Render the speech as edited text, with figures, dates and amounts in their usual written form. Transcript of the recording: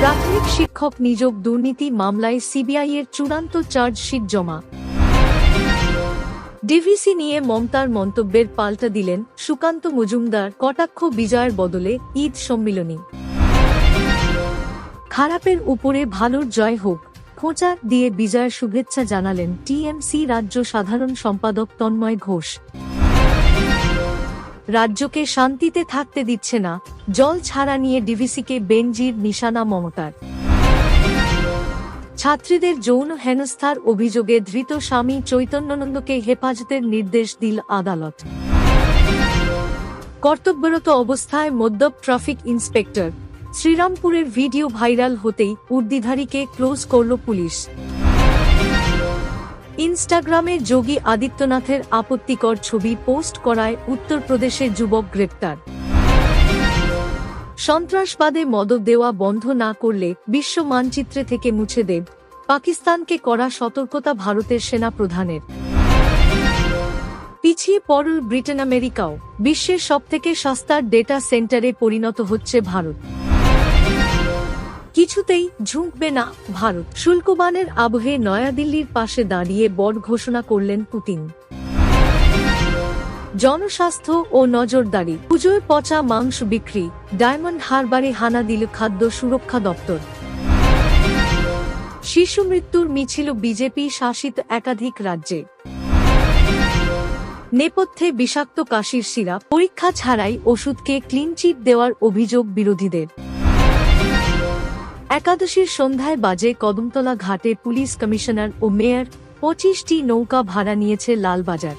প্রাথমিক শিক্ষক নিয়োগ দুর্নীতি মামলায় সিবিআইয়ের চূড়ান্ত চার্জশিট জমা। ডিভিসি নিয়ে মমতার মন্তব্যের পাল্টা দিলেন সুকান্ত মজুমদার। কটাক্ষ বিজয়ের বদলে ঈদ সম্মিলনী। খারাপের উপরে ভালোর জয় হোক খোঁচা দিয়ে বিজয়ের শুভেচ্ছা জানালেন টিএমসি রাজ্য সাধারণ সম্পাদক তন্ময় ঘোষ। রাজ্যকে শান্তিতে থাকতে দিচ্ছে না, জল ছাড়া নিয়ে ডিভিসিকে বেনজির নিশানা মমতার। ছাত্রীদের যৌন হেনস্থার অভিযোগে ধৃত স্বামী চৈতন্যানন্দকে হেফাজতের নির্দেশ দিল আদালত। কর্তব্যরত অবস্থায় মদ্যপ ট্রাফিক ইন্সপেক্টর। শ্রীরামপুরের ভিডিও ভাইরাল হতেই উর্দিধারীকে ক্লোজ করল পুলিশ। ইনস্টাগ্রামে যোগী আদিত্যনাথের আপত্তিকর ছবি পোস্ট করায় উত্তরপ্রদেশের যুবক গ্রেপ্তার। সন্ত্রাসবাদে মদত দেওয়া বন্ধ না করলে বিশ্ব মানচিত্রে থেকে মুছে দেব পাকিস্তানকে করা সতর্কতা ভারতের সেনা প্রধানের। পিছিয়ে পড়ল ব্রিটেন আমেরিকাও, বিশ্বের সবথেকে সস্তার ডেটা সেন্টারে পরিণত হচ্ছে ভারত। কিছুতেই ঝুঁকবে না ভারত। শুল্কবানের আবহে নয়াদিল্লির পাশে দাঁড়িয়ে বড় ঘোষণা করলেন পুতিন। জনস্বাস্থ্য ও নজরদারি। পুজোয় পচা মাংস বিক্রি, ডায়মন্ড হারবারে হানা দিল খাদ্য সুরক্ষা দপ্তর। শিশু মৃত্যুর মিছিল বিজেপি শাসিত একাধিক রাজ্যে। নেপথ্যে বিষাক্ত কাশির সিরাপ, পরীক্ষা ছাড়াই ওষুধকে ক্লিনচিট দেওয়ার অভিযোগ বিরোধীদের। একাদশীর সন্ধ্যায় বাজে কদমতলা ঘাটে পুলিশ কমিশনার ও মেয়র। 25টি নৌকা ভাড়া নিয়েছে লালবাজার।